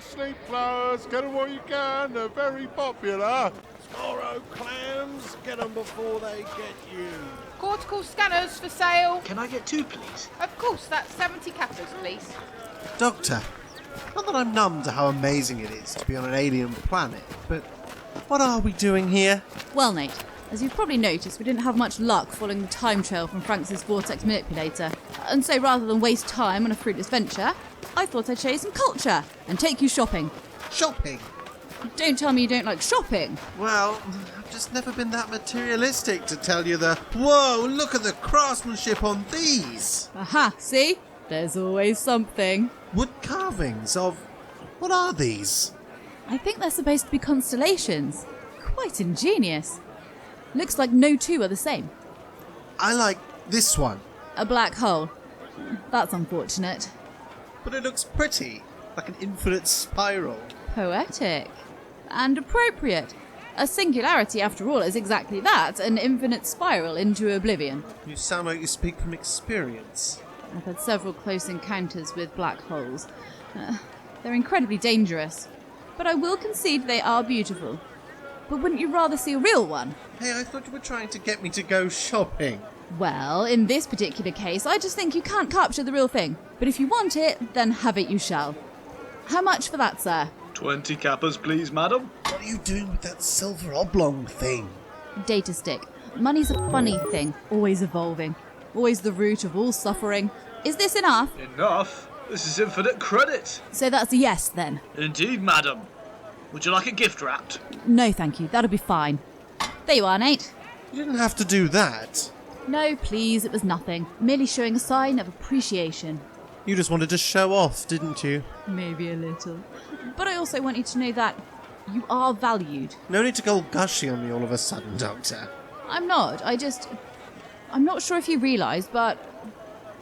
Sleep flowers, get them what you can, they're very popular. Scorrow clams, get them before they get you. Cortical scanners for sale. Can I get 2, please? Of course, that's 70 cappers, please. Doctor, not that I'm numb to how amazing it is to be on an alien planet, but what are we doing here? Well, Nate, as you've probably noticed, we didn't have much luck following the time trail from Francis' vortex manipulator. And so rather than waste time on a fruitless venture, I thought I'd show you some culture and take you shopping. Shopping? Don't tell me you don't like shopping. Well, I've just never been that materialistic to tell you the, whoa, look at the craftsmanship on these! Aha, see? There's always something. Wood carvings of, what are these? I think they're supposed to be constellations. Quite ingenious. Looks like no two are the same. I like this one, A black hole. That's unfortunate. but it looks pretty, like an infinite spiral. Poetic. And appropriate. A singularity, after all, is exactly that, an infinite spiral into oblivion. You sound like you speak from experience. I've had several close encounters with black holes. They're incredibly dangerous. But I will concede they are beautiful. But wouldn't you rather see a real one? Hey, I thought you were trying to get me to go shopping. Well, in this particular case, I just think you can't capture the real thing. But if you want it, then have it you shall. How much for that, sir? 20 cappers, please, madam. What are you doing with that silver oblong thing? Data stick. Money's a funny thing, always evolving. Always the root of all suffering. Is this enough? Enough? This is infinite credit. So that's a yes, then? Indeed, madam. Would you like a gift wrapped? No, thank you. That'll be fine. There you are, Nate. You didn't have to do that. No, please, it was nothing. Merely showing a sign of appreciation. You just wanted to show off, didn't you? Maybe a little. But I also want you to know that you are valued. No need to go all gushy on me all of a sudden, Doctor. I'm not. I'm not sure if you realise, but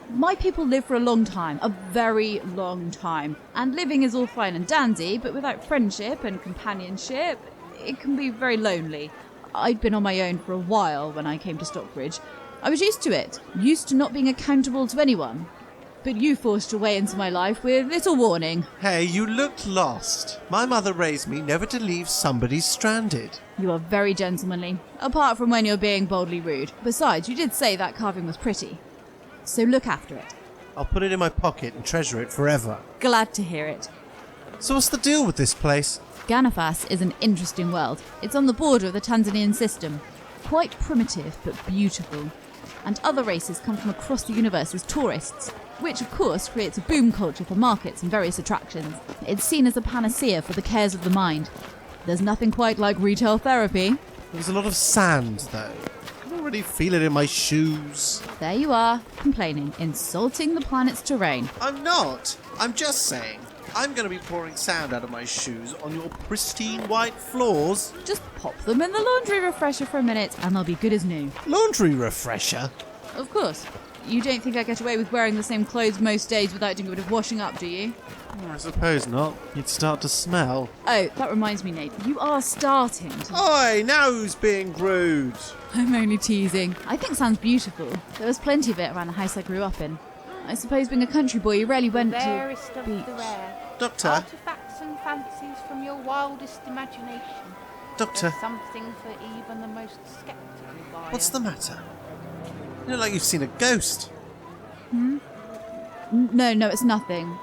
my people live for a long time. A very long time. And living is all fine and dandy, but without friendship and companionship, it can be very lonely. I'd been on my own for a while when I came to Stockbridge. I was used to it. Used to not being accountable to anyone. But you forced your way into my life with little warning. Hey, you looked lost. My mother raised me never to leave somebody stranded. You are very gentlemanly, apart from when you're being boldly rude. Besides, you did say that carving was pretty. So look after it. I'll put it in my pocket and treasure it forever. Glad to hear it. So what's the deal with this place? Gannifas is an interesting world. It's on the border of the Tanzanian system. Quite primitive, but beautiful. And other races come from across the universe as tourists, which of course creates a boom culture for markets and various attractions. It's seen as a panacea for the cares of the mind. There's nothing quite like retail therapy. There's a lot of sand, though. I can already feel it in my shoes. There you are, complaining, insulting the planet's terrain. I'm not. I'm just saying. I'm going to be pouring sand out of my shoes on your pristine white floors. Just pop them in the laundry refresher for a minute and they'll be good as new. Laundry refresher? Of course. You don't think I get away with wearing the same clothes most days without doing a bit of washing up, do you? I suppose not. You'd start to smell. Oh, that reminds me, Nate. You are starting to... Oi, now who's being rude? I'm only teasing. I think it sounds beautiful. There was plenty of it around the house I grew up in. I suppose being a country boy, you rarely went to Rarest of beach. the rare. Doctor? Artifacts and fancies from your wildest imagination. Doctor? There's something for even the most sceptical buyer. What's the matter? You look like you've seen a ghost. No, it's nothing.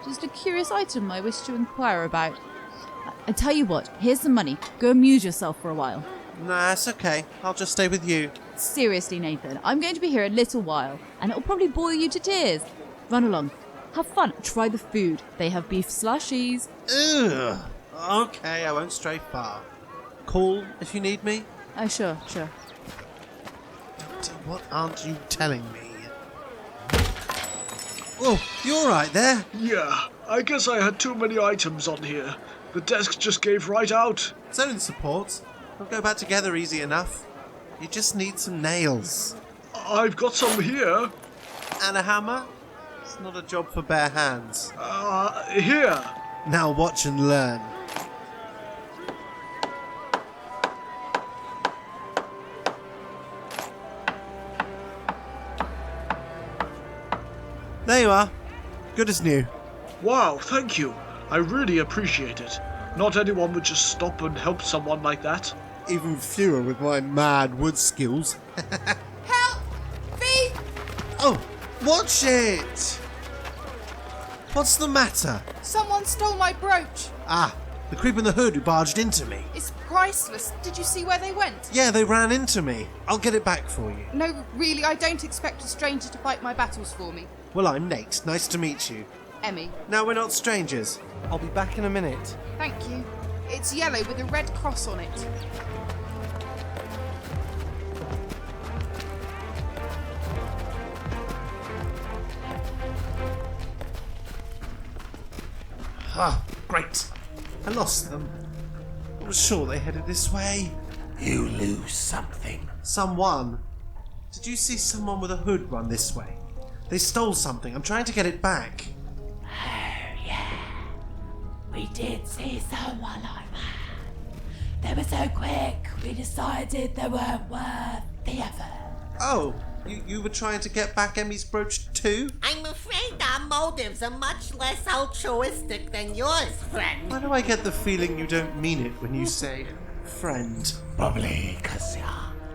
Just a curious item I wish to inquire about. I tell you what, here's some money. Go amuse yourself for a while. Nah, it's okay. I'll just stay with you. Seriously, Nathan, I'm going to be here a little while, and it'll probably bore you to tears. Run along. Have fun. Try the food. They have beef slushies. Ugh. Okay, I won't stray far. Call if you need me. Oh, sure. Doctor, what aren't you telling me? Oh, you alright there? Yeah, I guess I had too many items on here. The desk just gave right out. Zone support. We'll go back together easy enough. You just need some nails. I've got some here. And a hammer? It's not a job for bare hands. Here. Now watch and learn. There you are. Good as new. Wow, thank you. I really appreciate it. Not anyone would just stop and help someone like that. Even fewer with my mad wood skills. Help! Thief! Oh, watch it! What's the matter? Someone stole my brooch. Ah, the creep in the hood who barged into me. It's priceless. Did you see where they went? Yeah, they ran into me. I'll get it back for you. No, really, I don't expect a stranger to fight my battles for me. Well, I'm Nate. Nice to meet you. Emmy. Now we're not strangers. I'll be back in a minute. Thank you. It's yellow with a red cross on it. Ah, great. I lost them. I was sure they headed this way. You lose something. Someone. Did you see someone with a hood run this way? They stole something. I'm trying to get it back. We did see someone like that. They were so quick, we decided they weren't worth the effort. Oh, you were trying to get back Emmy's brooch too? I'm afraid our motives are much less altruistic than yours, friend. Why do I get the feeling you don't mean it when you say friend? Probably because you're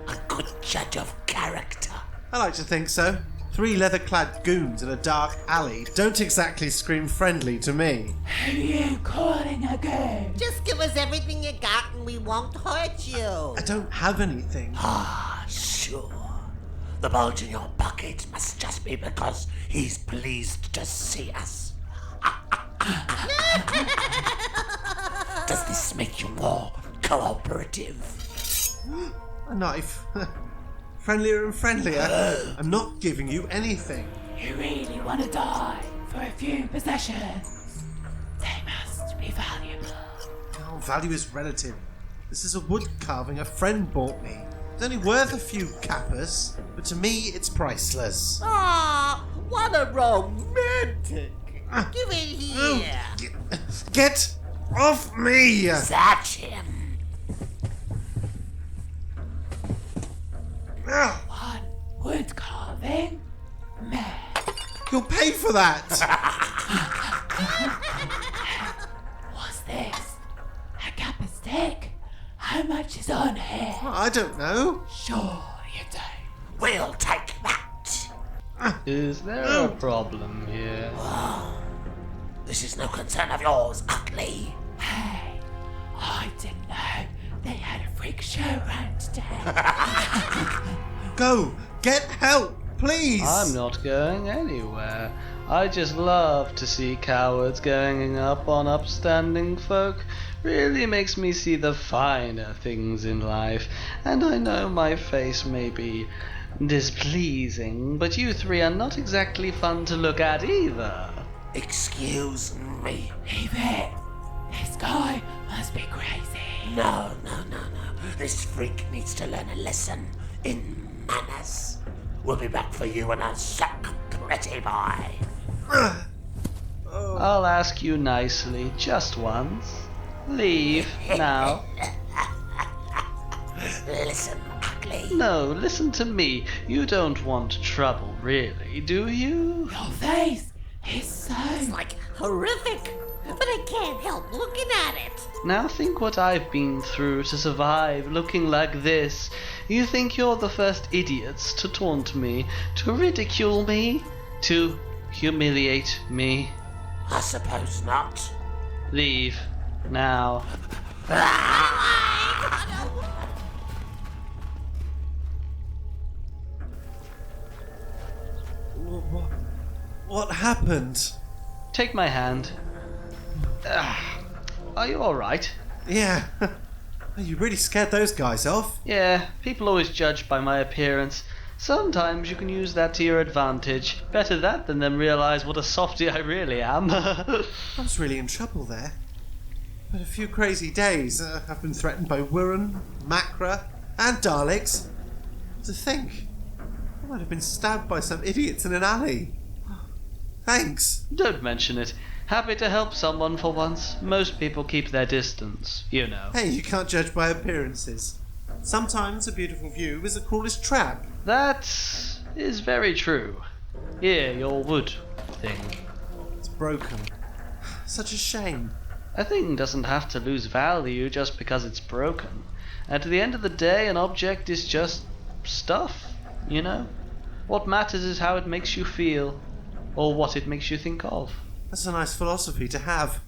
a good judge of character. I like to think so. 3 leather-clad goons in a dark alley don't exactly scream friendly to me. Who you calling a goon? Just give us everything you got and we won't hurt you. I don't have anything. Ah, sure. The bulge in your pocket must just be because he's pleased to see us. Does this make you more cooperative? A knife. Friendlier and friendlier. I'm not giving you anything. You really want to die for a few possessions? They must be valuable. Oh, value is relative. This is a wood carving a friend bought me. It's only worth a few cappers, but to me it's priceless. Ah, what a romantic. Give it here. Get off me! That's him. One wood carving? Meh. You'll pay for that! What's this? A kappa stick? How much is on here? I don't know. Sure you don't. We'll take that. Is there a problem here? This is no concern of yours, Ugly. Hey, I didn't know they had a freak show round today. Go! Get help! Please! I'm not going anywhere. I just love to see cowards ganging up on upstanding folk. Really makes me see the finer things in life. And I know my face may be displeasing, but you 3 are not exactly fun to look at either. Excuse me. Leave it. This guy must be crazy. No. This freak needs to learn a lesson in manners. We'll be back for you in a sec, pretty boy. I'll ask you nicely, just once. Leave, now. Listen, Ugly. No, listen to me. You don't want trouble, really, do you? Your face is so... It's like horrific, but I can't help looking at it. Now think what I've been through to survive looking like this. You think you're the first idiots to taunt me, to ridicule me, to humiliate me? I suppose not. Leave, now. What happened? Take my hand. Are you alright? Yeah. You really scared those guys off. Yeah, people always judge by my appearance. Sometimes you can use that to your advantage. Better that than them realize what a softie I really am. I was really in trouble there. But a few crazy days. I've been threatened by Wirren, Macra, and Daleks. To think, I might have been stabbed by some idiots in an alley. Thanks. Don't mention it. Happy to help someone for once. Most people keep their distance, you know. Hey, you can't judge by appearances. Sometimes a beautiful view is the cruelest trap. That is very true. Here, your wood thing. It's broken. Such a shame. A thing doesn't have to lose value just because it's broken. At the end of the day, an object is just stuff, you know? What matters is how it makes you feel, or what it makes you think of. That's a nice philosophy to have.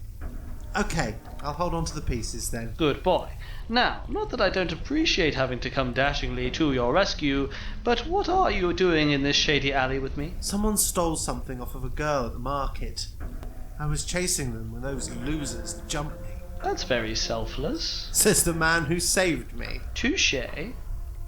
Okay, I'll hold on to the pieces then. Good boy. Now, not that I don't appreciate having to come dashingly to your rescue, but what are you doing in this shady alley with me? Someone stole something off of a girl at the market. I was chasing them when those losers jumped me. That's very selfless. Says the man who saved me. Touché.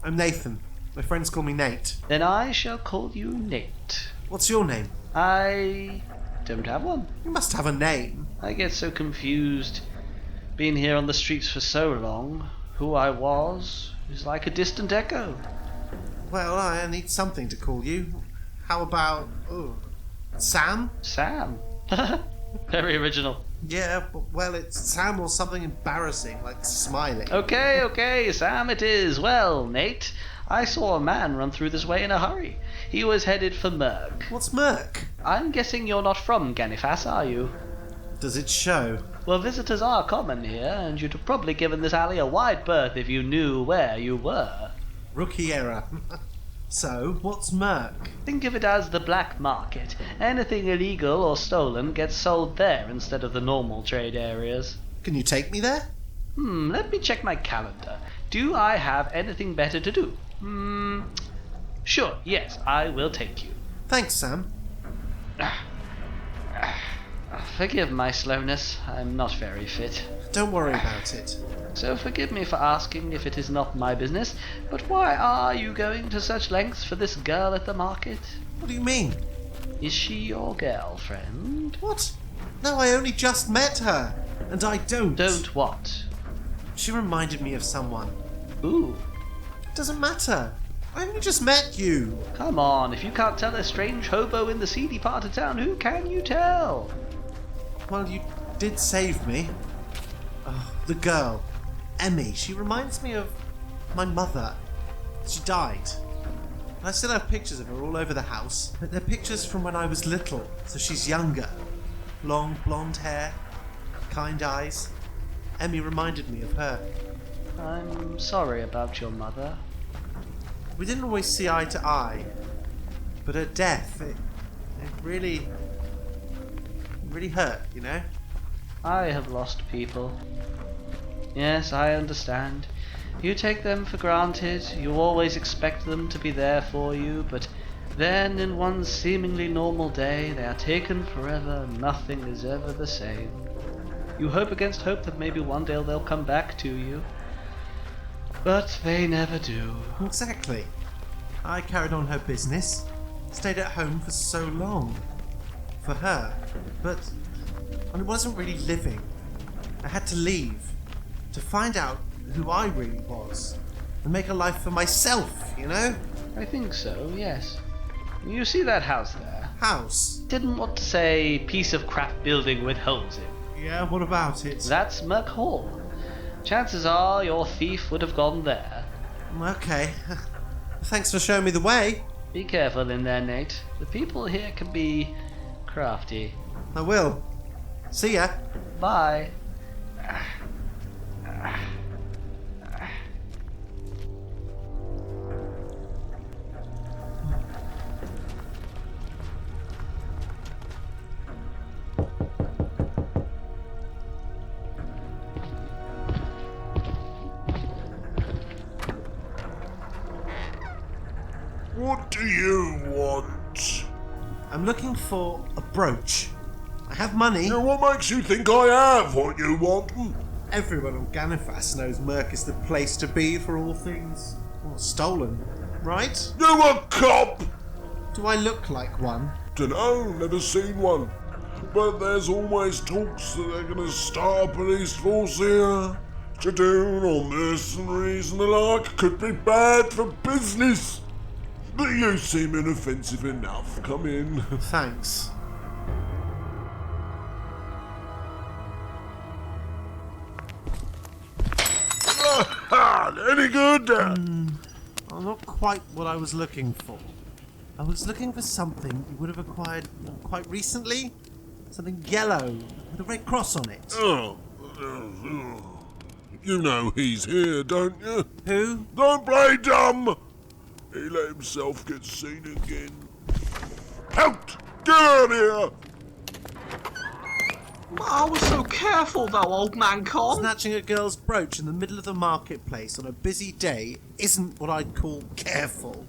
I'm Nathan. My friends call me Nate. Then I shall call you Nate. What's your name? I don't have one. You must have a name. I get so confused. Been here on the streets for so long. Who I was is like a distant echo. Well, I need something to call you. How about... Sam? Sam? Very original. Yeah, well, it's Sam or something embarrassing, like smiling. Okay, Sam it is. Well, Nate, I saw a man run through this way in a hurry. He was headed for Merc. What's Merc? I'm guessing you're not from Gannifas, are you? Does it show? Well, visitors are common here, and you'd have probably given this alley a wide berth if you knew where you were. Rookie error. So, what's Merc? Think of it as the black market. Anything illegal or stolen gets sold there instead of the normal trade areas. Can you take me there? Let me check my calendar. Do I have anything better to do? Sure, yes, I will take you. Thanks, Sam. Forgive my slowness. I'm not very fit. Don't worry about it. So forgive me for asking if it is not my business, but why are you going to such lengths for this girl at the market? What do you mean? Is she your girlfriend? What? No, I only just met her. And I don't. Don't what? She reminded me of someone. Ooh. It doesn't matter. I only just met you. Come on, if you can't tell a strange hobo in the seedy part of town, who can you tell? Well, you did save me. Oh, the girl. Emmy. She reminds me of my mother. She died. I still have pictures of her all over the house, but they're pictures from when I was little, so she's younger. Long blonde hair, kind eyes. Emmy reminded me of her. I'm sorry about your mother. We didn't always see eye to eye, but her death, it really hurt, you know? I have lost people. Yes, I understand. You take them for granted, you always expect them to be there for you, but then in one seemingly normal day they are taken forever and nothing is ever the same. You hope against hope that maybe one day they'll come back to you, but they never do. Exactly. I carried on her business, stayed at home for so long. For her, but I wasn't really living. I had to leave. To find out who I really was and make a life for myself, you know? I think so, yes. You see that house there? House? Didn't want to say piece of crap building with holes in. Yeah, what about it? That's Merc Hall. Chances are your thief would have gone there. Okay. Thanks for showing me the way. Be careful in there, Nate. The people here can be crafty. I will. See ya. Bye. What do you want? I'm looking for a brooch. I have money. Now, what makes you think I have what you want? Everyone on Gannifas knows Merc is the place to be for all things stolen, right? You a cop? Do I look like one? Dunno, never seen one. But there's always talks that they're gonna start a police force here. To do on mercenaries and the like could be bad for business. But you seem inoffensive enough. Come in. Thanks. Any good? Not quite what I was looking for. I was looking for something you would have acquired quite recently. Something yellow with a red cross on it. Oh. You know he's here, don't you? Who? Don't play dumb! He let himself get seen again. Out! Get out here! I was so careful though, old man Con. Snatching a girl's brooch in the middle of the marketplace on a busy day isn't what I'd call careful.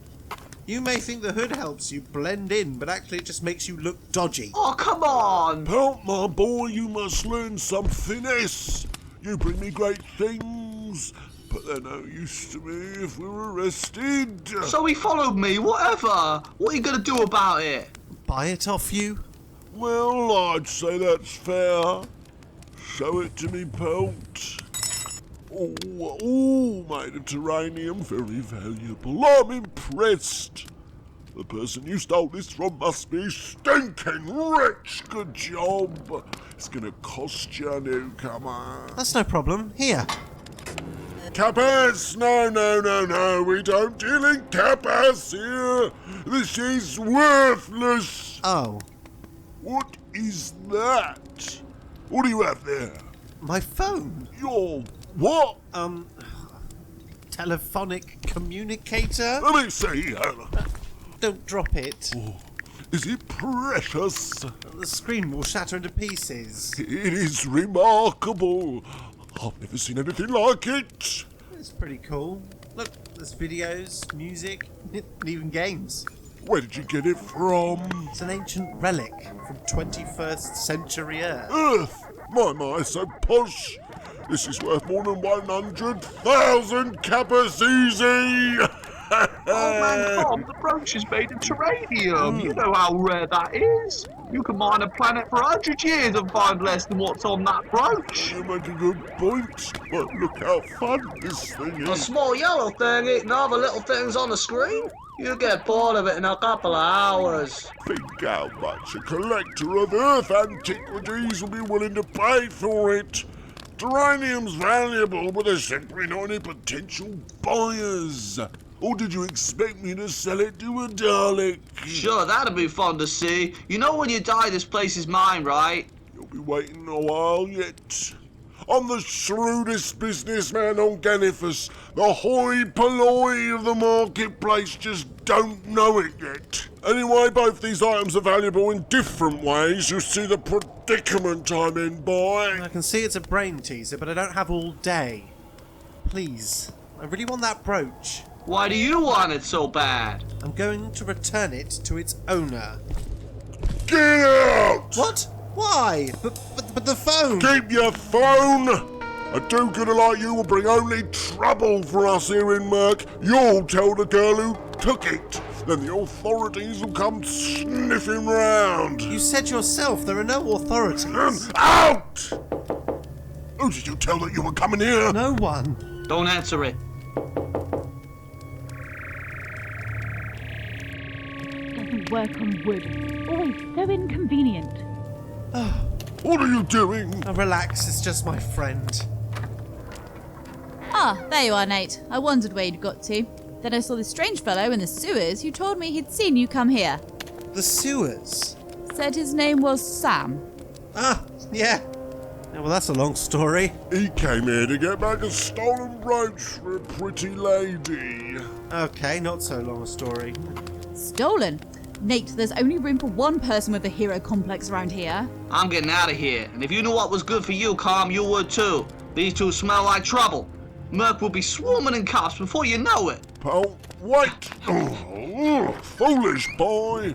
You may think the hood helps you blend in, but actually it just makes you look dodgy. Oh, come on! Pelt, my boy, you must learn some finesse. You bring me great things, but they're no use to me if we're arrested. So he followed me, whatever. What are you going to do about it? Buy it off you? Well, I'd say that's fair. Show it to me, Pelt. Oh, made of terranium, very valuable. I'm impressed. The person you stole this from must be stinking rich. Good job. It's gonna cost you, newcomer. That's no problem. Here. Capas? No. We don't deal in capas here. This is worthless. Oh. What is that? What do you have there? My phone. Your what? Telephonic communicator? Let me see. Don't drop it. Oh, is it precious? The screen will shatter into pieces. It is remarkable. I've never seen anything like it. It's pretty cool. Look, there's videos, music, and even games. Where did you get it from? It's an ancient relic from 21st century Earth. Earth? My, so posh. This is worth more than 100,000 capas easy. Oh man, Tom, the brooch is made of terranium. You know how rare that is. You can mine a planet for 100 years and find less than what's on that brooch. You make a good point, but look how fun this thing is. A small yellow thing eating all the little things on the screen? You get bored of it in a couple of hours. Think how much a collector of Earth antiquities will be willing to pay for it. Terranium's valuable, but there's simply not any potential buyers. Or did you expect me to sell it to a Dalek? Sure, that'd be fun to see. You know when you die, this place is mine, right? You'll be waiting a while yet. I'm the shrewdest businessman on Gannifas. The hoi polloi of the marketplace just don't know it yet. Anyway, both these items are valuable in different ways. You see the predicament I'm in, boy. I can see it's a brain teaser, but I don't have all day. Please, I really want that brooch. Why do you want it so bad? I'm going to return it to its owner. Get out! What? Why? But the phone! Keep your phone! A do-gooder like you will bring only trouble for us here in Merc. You'll tell the girl who took it. Then the authorities will come sniffing round. You said yourself there are no authorities. Out! Who did you tell that you were coming here? No one. Don't answer it. Doesn't work on wood. Always so inconvenient. What are you doing? Oh, relax, it's just my friend. Ah, there you are, Nate. I wondered where you'd got to. Then I saw this strange fellow in the sewers who told me he'd seen you come here. The sewers? Said his name was Sam. Ah, yeah. Well, that's a long story. He came here to get back a stolen brooch for a pretty lady. Okay, not so long a story. Stolen? Nate, there's only room for one person with a hero complex around here. I'm getting out of here, and if you knew what was good for you, Calm, you would too. These two smell like trouble. Merc will be swarming in cops before you know it. Paul, wait! Foolish boy!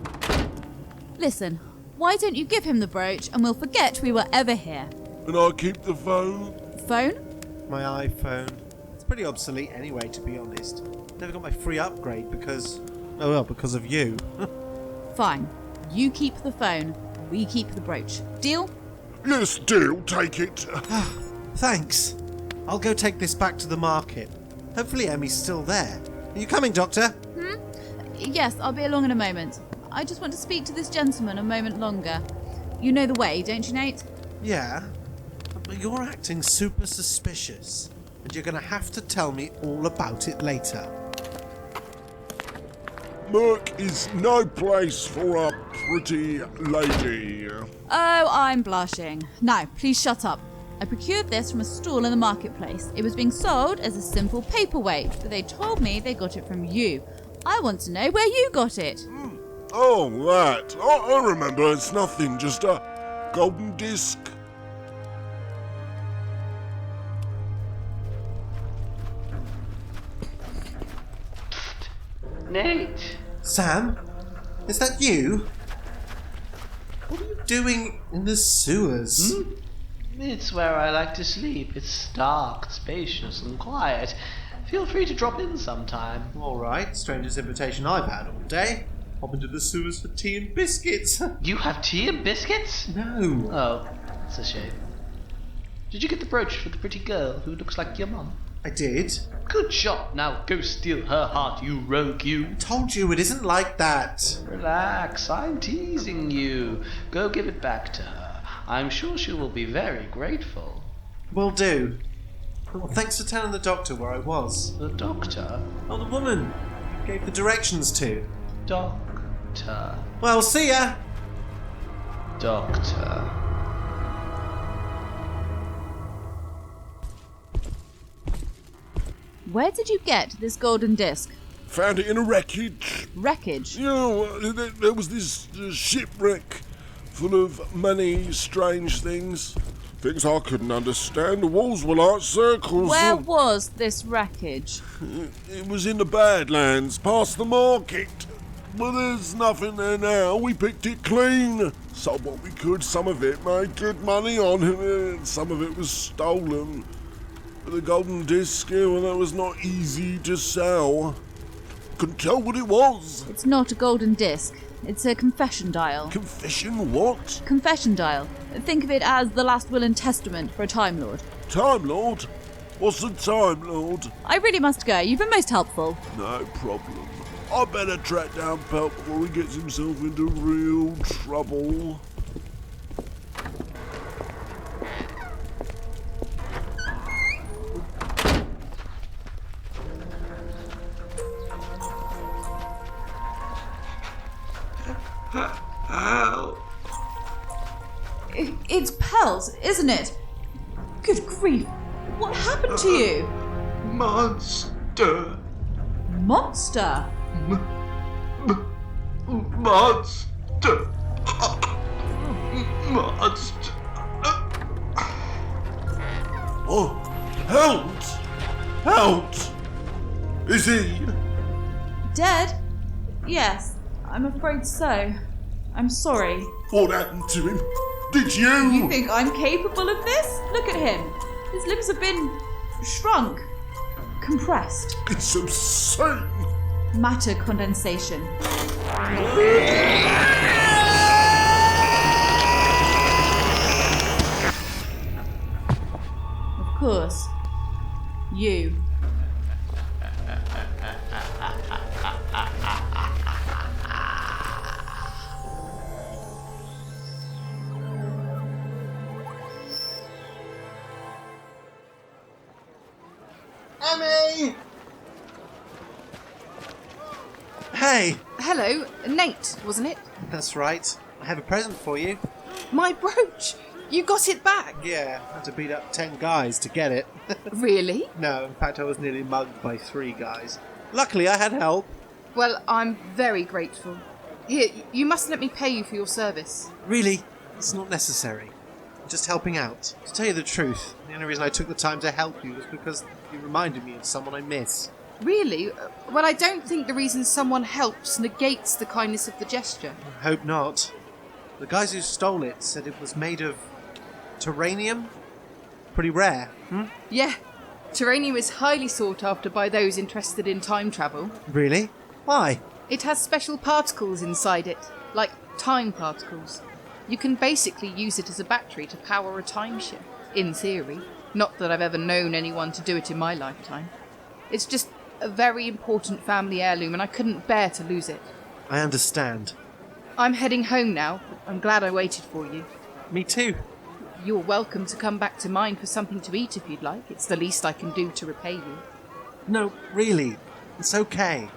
Listen, why don't you give him the brooch and we'll forget we were ever here? And I keep the phone? Phone? My iPhone. It's pretty obsolete anyway, to be honest. Never got my free upgrade because... oh well, because of you. Fine. You keep the phone, we keep the brooch. Deal? Yes, deal, take it. Thanks. I'll go take this back to the market. Hopefully Emmy's still there. Are you coming, Doctor? Yes, I'll be along in a moment. I just want to speak to this gentleman a moment longer. You know the way, don't you, Nate? Yeah. But you're acting super suspicious. And you're going to have to tell me all about it later. Murk is no place for a pretty lady. Oh, I'm blushing. Now, please shut up. I procured this from a stall in the marketplace. It was being sold as a simple paperweight, but they told me they got it from you. I want to know where you got it. Oh, that. I remember. It's nothing, just a golden disc. Nate! Sam? Is that you? What are you doing in the sewers? It's where I like to sleep. It's dark, spacious, and quiet. Feel free to drop in sometime. All right, strangest invitation I've had all day. Hop into the sewers for tea and biscuits. You have tea and biscuits? No. Oh, that's a shame. Did you get the brooch for the pretty girl who looks like your mum? I did. Good shot. Now go steal her heart, you rogue, you. Told you it isn't like that. Relax, I'm teasing you. Go give it back to her. I'm sure she will be very grateful. Will do. Well, thanks for telling the doctor where I was. The doctor? Oh, the woman you gave the directions to. Doctor. Well, see ya. Doctor. Where did you get this golden disc? Found it in a wreckage. Wreckage? You know, there was this shipwreck full of many strange things. Things I couldn't understand. The walls were like circles. Where was this wreckage? It was in the Badlands, past the market. Well, there's nothing there now. We picked it clean. Sold what we could. Some of it made good money on it. Some of it was stolen. But the golden disc, well, that was not easy to sell. Couldn't tell what it was. It's not a golden disc. It's a confession dial. Confession what? Confession dial. Think of it as the last will and testament for a Time Lord. Time Lord? What's a Time Lord? I really must go. You've been most helpful. No problem. I better track down Pelt before he gets himself into real trouble. It's Pels, isn't it? Good grief. What happened to you? Monster. Monster? Monster. Monster. Oh, help! Help! Is he? Dead? Yes, I'm afraid so. I'm sorry. What happened to him? Did you? You think I'm capable of this? Look at him. His limbs have been shrunk, compressed. It's insane. Matter condensation. Of course. You. Emmy! Hey! Hello, Nate, wasn't it? That's right. I have a present for you. My brooch! You got it back! Yeah, I had to beat up 10 guys to get it. Really? No, in fact I was nearly mugged by 3 guys. Luckily I had help. Well, I'm very grateful. Here, you must let me pay you for your service. Really, it's not necessary. I'm just helping out. To tell you the truth, the only reason I took the time to help you was because you reminded me of someone I miss. Really? Well, I don't think the reason someone helps negates the kindness of the gesture. I hope not. The guys who stole it said it was made of terranium. Pretty rare, Yeah, terranium is highly sought after by those interested in time travel. Really? Why? It has special particles inside it, like time particles. You can basically use it as a battery to power a time ship, in theory. Not that I've ever known anyone to do it in my lifetime. It's just a very important family heirloom and I couldn't bear to lose it. I understand. I'm heading home now. I'm glad I waited for you. Me too. You're welcome to come back to mine for something to eat if you'd like. It's the least I can do to repay you. No, really. It's okay.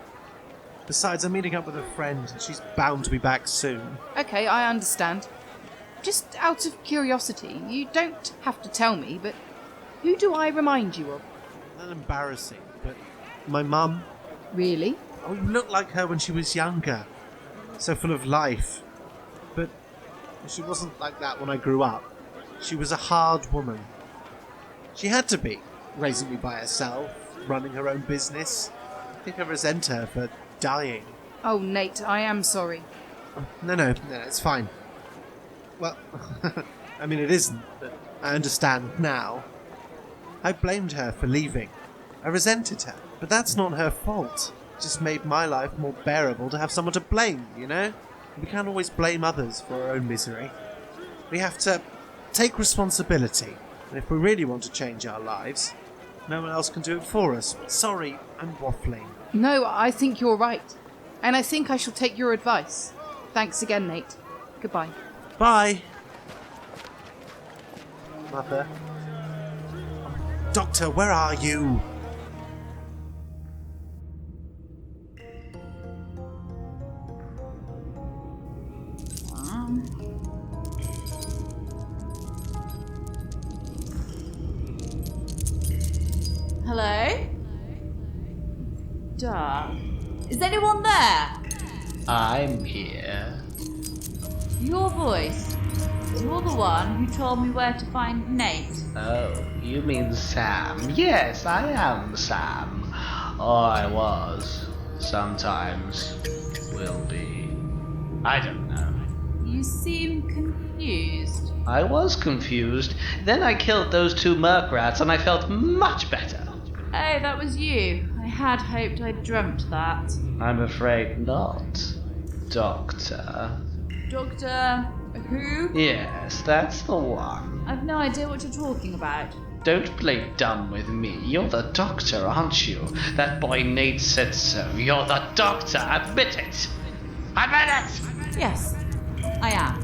Besides, I'm meeting up with a friend. She's bound to be back soon. Okay, I understand. Just out of curiosity, you don't have to tell me, but who do I remind you of? That's embarrassing, but my mum. Really? Oh, you look like her when she was younger. So full of life. But she wasn't like that when I grew up. She was a hard woman. She had to be, raising me by herself, running her own business. I think I resent her for dying. Oh, Nate, I am sorry. No, it's fine. Well, I mean, it isn't, but I understand now. I blamed her for leaving. I resented her, but that's not her fault. It just made my life more bearable to have someone to blame, you know? We can't always blame others for our own misery. We have to take responsibility, and if we really want to change our lives, no one else can do it for us. Sorry, I'm waffling. No, I think you're right. And I think I shall take your advice. Thanks again, Nate. Goodbye. Bye. Mother. Doctor, where are you? Hello? Dark. Is anyone there? I'm here. Your voice. You're the one who told me where to find Nate. Oh, you mean Sam? Yes, I am Sam. Or I was. Sometimes. Will be. I don't know. You seem confused. I was confused. Then I killed those 2 merc rats and I felt much better. Oh, that was you. I had hoped I'd dreamt that. I'm afraid not, Doctor. Doctor who? Yes, that's the one. I've no idea what you're talking about. Don't play dumb with me. You're the doctor, aren't you? That boy Nate said so. You're the doctor. Admit it. Admit it! Yes, I am.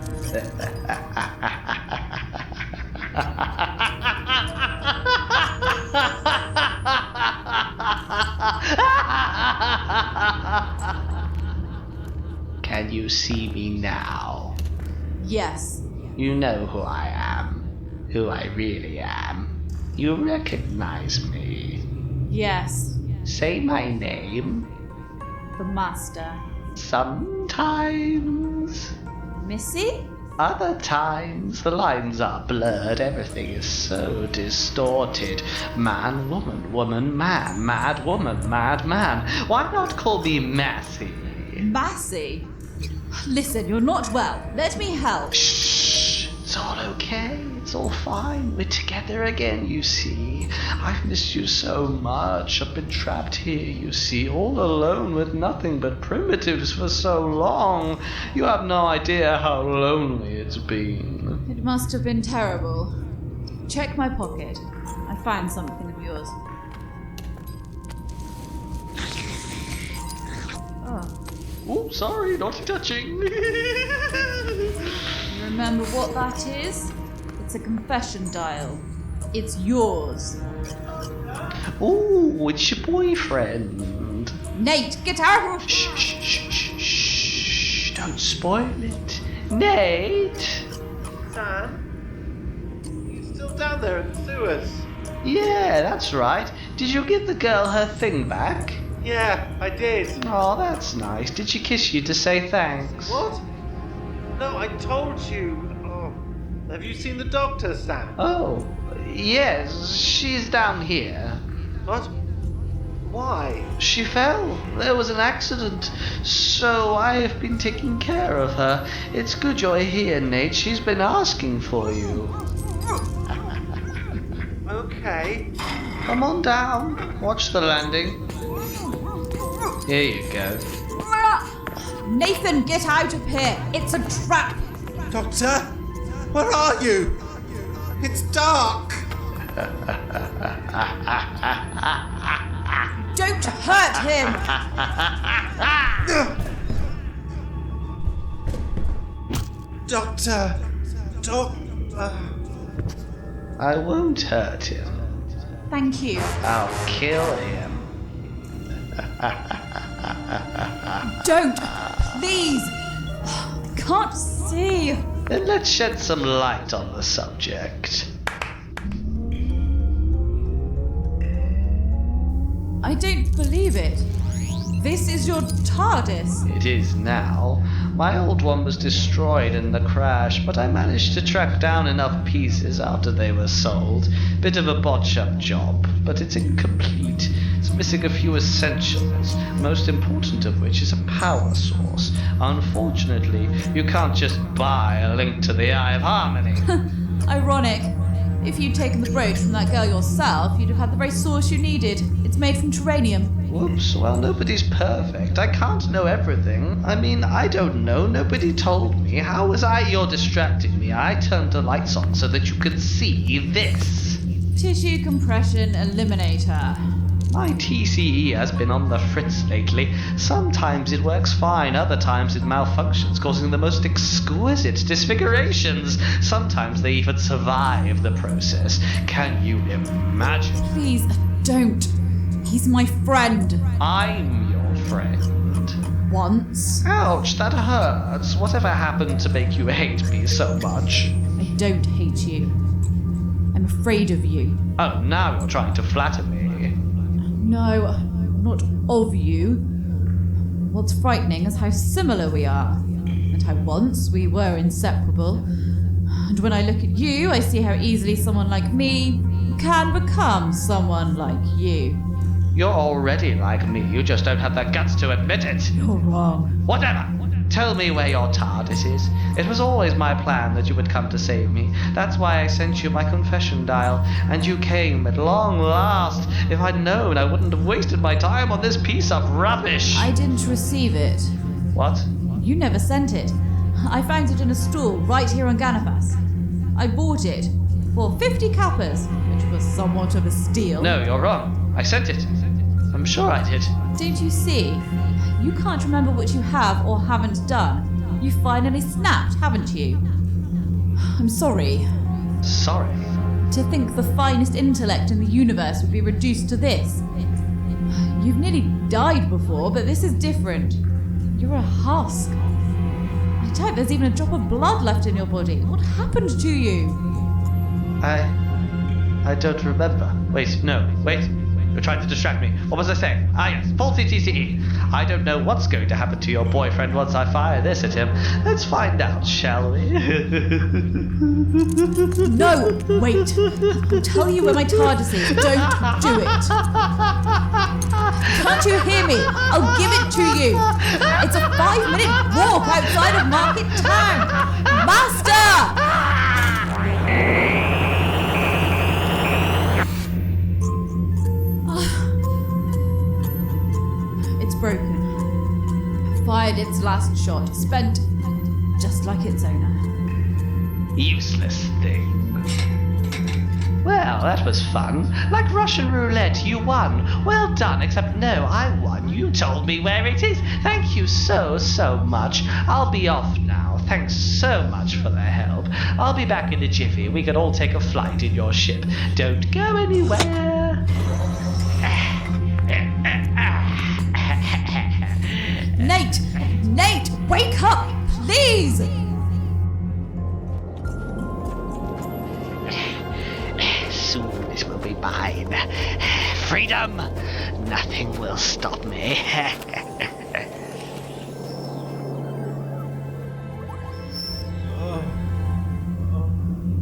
Can you see me now? Yes. You know who I am. Who I really am. You recognize me. Yes. Say my name. The Master. Sometimes. Missy? Other times the lines are blurred, everything is so distorted. Man, woman, woman, man, mad woman, mad man. Why not call me Massey? Massey? Listen, you're not well. Let me help. Shh! It's all okay. It's all fine. We're together again, you see. I've missed you so much. I've been trapped here, you see, all alone with nothing but primitives for so long. You have no idea how lonely it's been. It must have been terrible. Check my pocket. I found something of yours. Oh. Oh, sorry, naughty touching. You remember what that is? It's a confession dial. It's yours. Oh, it's your boyfriend. Nate, get out! Shh, shh, shh, shh, shh. Don't spoil it. Nate? Sam? You still down there in the sewers? Yeah, that's right. Did you give the girl her thing back? Yeah, I did. Oh, that's nice. Did she kiss you to say thanks? What? No, I told you. Oh, have you seen the doctor, Sam? Oh, yes, she's down here. What? Why? She fell. There was an accident, so I have been taking care of her. It's good you're here, Nate. She's been asking for you. Okay. Come on down. Watch the landing. Here you go. Nathan, get out of here! It's a trap! Doctor? Where are you? It's dark. Don't hurt him! Doctor. I won't hurt him. Thank you. I'll kill him. Don't! Please! I can't see! Then let's shed some light on the subject. I don't believe it. This is your TARDIS. It is now. My old one was destroyed in the crash, but I managed to track down enough pieces after they were sold. Bit of a botch-up job, but it's incomplete. It's missing a few essentials, most important of which is a power source. Unfortunately, you can't just buy a link to the Eye of Harmony. Ironic. If you'd taken the brooch from that girl yourself, you'd have had the very source you needed. It's made from terranium. Whoops, well, nobody's perfect. I can't know everything. I mean, I don't know. Nobody told me. How was I? You're distracting me. I turned the lights on so that you could see this. Tissue compression eliminator. My TCE has been on the fritz lately. Sometimes it works fine, other times it malfunctions, causing the most exquisite disfigurations. Sometimes they even survive the process. Can you imagine? Please, don't. He's my friend. I'm your friend. Once. Ouch, that hurts. Whatever happened to make you hate me so much? I don't hate you. I'm afraid of you. Oh, now you're trying to flatter me. No, not of you. What's frightening is how similar we are, and how once we were inseparable. And when I look at you, I see how easily someone like me can become someone like you. You're already like me, you just don't have the guts to admit it. You're wrong. Whatever. Tell me where your TARDIS is. It was always my plan that you would come to save me. That's why I sent you my confession dial, and you came at long last. If I'd known, I wouldn't have wasted my time on this piece of rubbish. I didn't receive it. What? You never sent it. I found it in a stall right here on Gannifas. I bought it for 50 kappas, which was somewhat of a steal. No, you're wrong. I sent it. I'm sure I did. Don't you see? You can't remember what you have or haven't done. You finally snapped, haven't you? I'm sorry. Sorry? To think the finest intellect in the universe would be reduced to this. You've nearly died before, but this is different. You're a husk. I doubt there's even a drop of blood left in your body. What happened to you? I don't remember. Wait. You're trying to distract me. What was I saying? Ah, yes, faulty TCE. I don't know what's going to happen to your boyfriend once I fire this at him. Let's find out, shall we? No, wait. I'll tell you where my TARDIS is. Don't do it. Can't you hear me? I'll give it to you. It's a 5-minute walk outside of Market Town. Master! Broken. Fired its last shot, spent just like its owner. Useless thing. Well, that was fun. Like Russian roulette, you won. Well done, except no, I won. You told me where it is. Thank you so much. I'll be off now. Thanks so much for the help. I'll be back in a jiffy. We can all take a flight in your ship. Don't go anywhere. Nate, wake up, please! Soon this will be mine. Freedom! Nothing will stop me.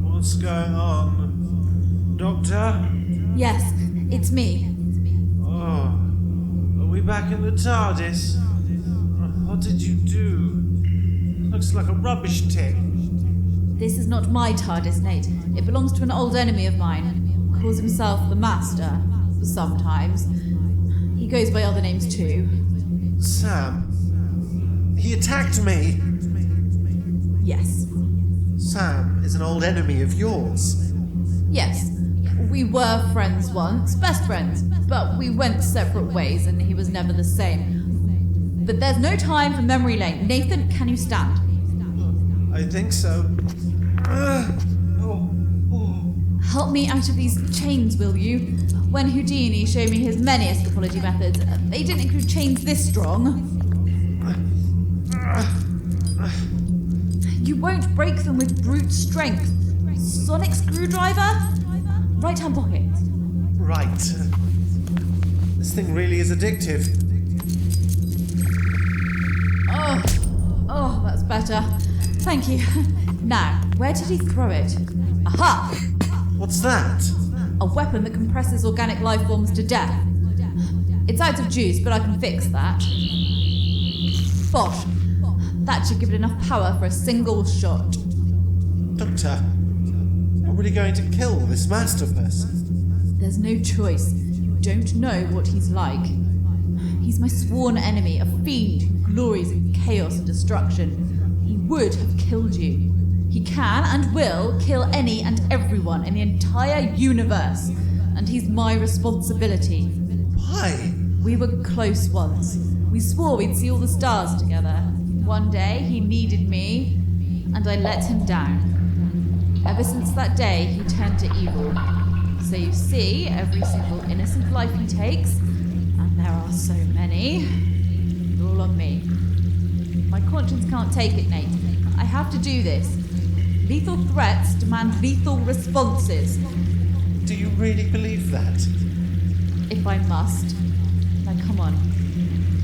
What's going on? Doctor? Yes, it's me. Oh, are we back in the TARDIS? What did you do? Looks like a rubbish tip. This is not my TARDIS, Nate. It belongs to an old enemy of mine. Calls himself the Master. Sometimes. He goes by other names too. Sam. He attacked me. Yes. Sam is an old enemy of yours. Yes. We were friends once, best friends, but we went separate ways and he was never the same. But there's no time for memory lane. Nathan, can you stand? I think so. Help me out of these chains, will you? When Houdini showed me his many escapology methods, they didn't include chains this strong. You won't break them with brute strength. Sonic screwdriver? Right hand pocket. Right. This thing really is addictive. Oh, that's better. Thank you. Now, where did he throw it? Aha! What's that? A weapon that compresses organic life forms to death. It's out of juice, but I can fix that. Bosh! That should give it enough power for a single shot. Doctor, you're really going to kill this master person? There's no choice. You don't know what he's like. He's my sworn enemy, a fiend who glories in chaos and destruction. He would have killed you. He can and will kill any and everyone in the entire universe. And he's my responsibility. Why? We were close once. We swore we'd see all the stars together. One day he needed me, and I let him down. Ever since that day, he turned to evil. So you see, every single innocent life he takes, and there are so many, they're all on me. My conscience can't take it, Nate. I have to do this. Lethal threats demand lethal responses. Do you really believe that? If I must. Now come on.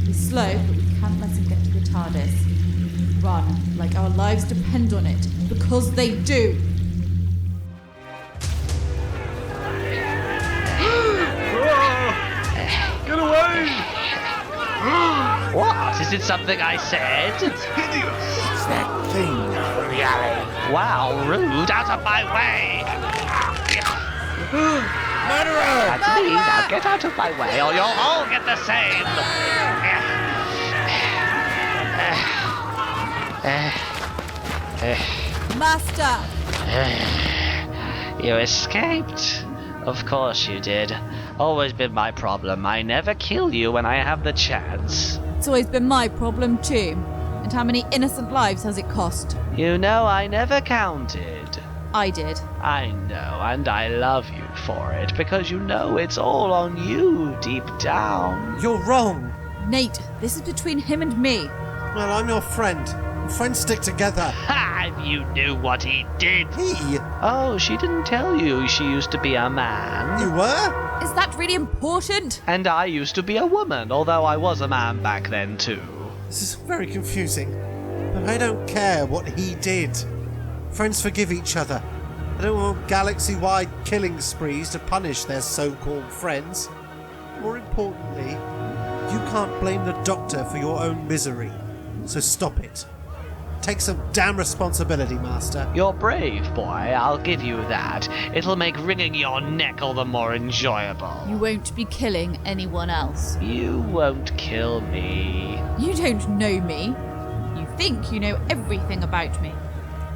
He's slow, but we can't let him get to the TARDIS. Run, like our lives depend on it, because they do. Get away! What? Is it something I said? It's that thing from the alley. Wow, rude. Out of my way! Murderer! That's me. Now get out of my way, or you'll all get the same. Master! You escaped. Of course you did. Always been my problem. I never kill you when I have the chance. It's always been my problem too. And how many innocent lives has it cost? You know I never counted. I did. I know, and I love you for it, because you know it's all on you deep down. You're wrong. Nate, this is between him and me. Well, I'm your friend. Friends stick together. Ha! You knew what he did. He? Oh, she didn't tell you she used to be a man. You were? Is that really important? And I used to be a woman, although I was a man back then too. This is very confusing. But I don't care what he did. Friends forgive each other. I don't want galaxy-wide killing sprees to punish their so-called friends. More importantly, you can't blame the Doctor for your own misery. So stop it. Take some damn responsibility, Master. You're brave, boy, I'll give you that. It'll make wringing your neck all the more enjoyable. You won't be killing anyone else. You won't kill me. You don't know me. You think you know everything about me.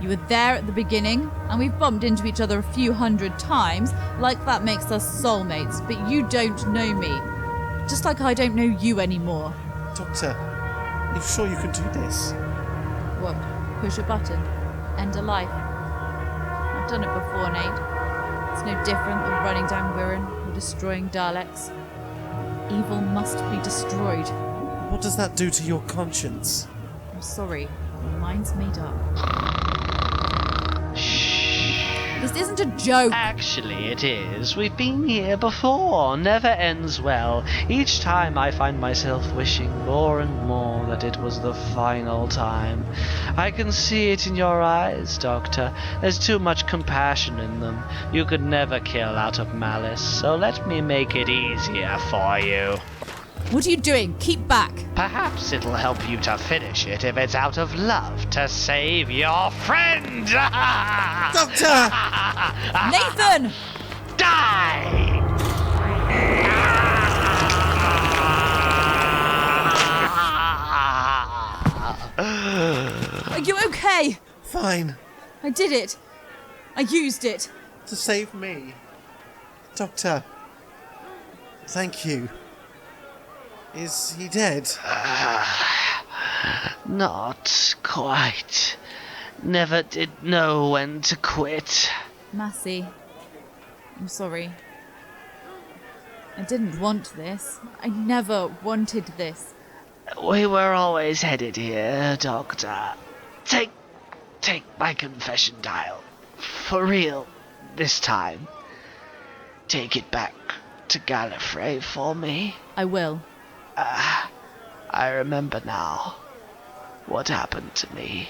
You were there at the beginning, and we've bumped into each other a few hundred times, like that makes us soulmates, but you don't know me. Just like I don't know you anymore. Doctor, are you sure you can do this? What? Push a button? End a life? I've done it before, Nate. It's no different than running down Wirren or destroying Daleks. Evil must be destroyed. What does that do to your conscience? I'm sorry. My mind's made up. This isn't a joke. Actually, it is. We've been here before. Never ends well. Each time I find myself wishing more and more that it was the final time. I can see it in your eyes, Doctor. There's too much compassion in them. You could never kill out of malice, so let me make it easier for you. What are you doing? Keep back. Perhaps it'll help you to finish it if it's out of love to save your friend. Doctor! Nathan! Die! Are you okay? Fine. I did it. I used it. To save me. Doctor, thank you. Is he dead? Not quite. Never did know when to quit. Massey, I'm sorry. I didn't want this. I never wanted this. We were always headed here, Doctor. Take my confession dial. For real, this time. Take it back to Gallifrey for me. I will. I remember now what happened to me.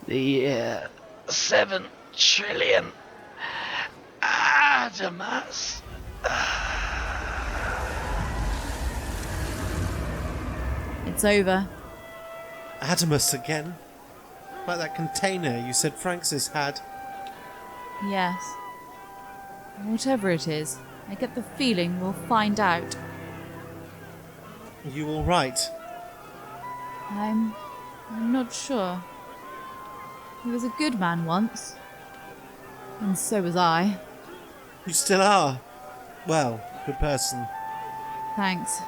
The year 7 trillion. Adamas. It's over. Adamus again? Like that container you said Francis had. Yes. Whatever it is, I get the feeling we'll find out. Are you alright? I'm not sure. He was a good man once. And so was I. You still are? Well, good person. Thanks.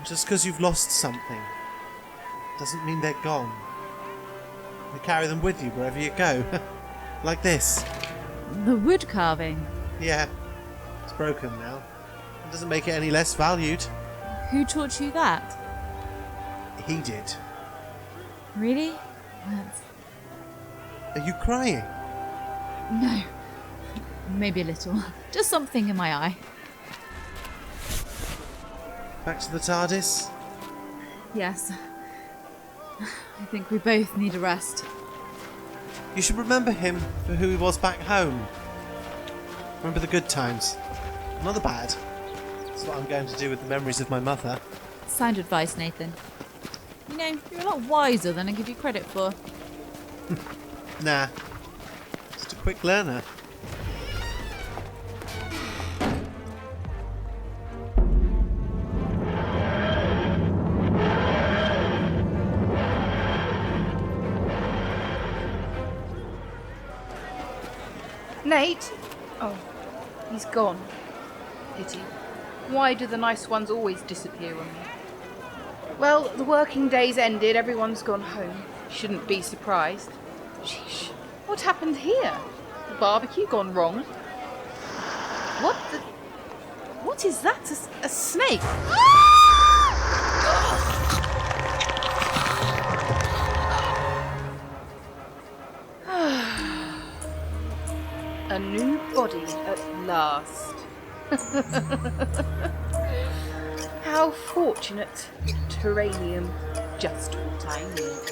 Just because you've lost something doesn't mean they're gone. You carry them with you wherever you go. Like this. The wood carving. Yeah, it's broken now. It doesn't make it any less valued. Who taught you that? He did. Really? Are you crying? No. Maybe a little. Just something in my eye. Back to the TARDIS? Yes. I think we both need a rest. You should remember him for who he was back home. Remember the good times, not the bad. That's what I'm going to do with the memories of my mother. Sound advice, Nathan. You know, you're a lot wiser than I give you credit for. Nah, just a quick learner. Nate? Oh, he's gone. Pity. Why do the nice ones always disappear on me? Well, the working day's ended, everyone's gone home. Shouldn't be surprised. Sheesh. What happened here? The barbecue gone wrong? What is that? A snake? A new body at last. How fortunate. Terranium, just what I need.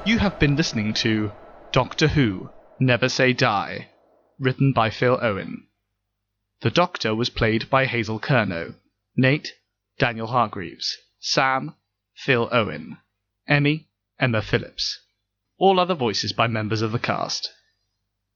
You have been listening to Doctor Who, Never Say Die, written by Phil Owen. The Doctor was played by Hazel Curnow, Nate, Daniel Hargreaves, Sam, Phil Owen, Emmy, Emma Phillips. All other voices by members of the cast.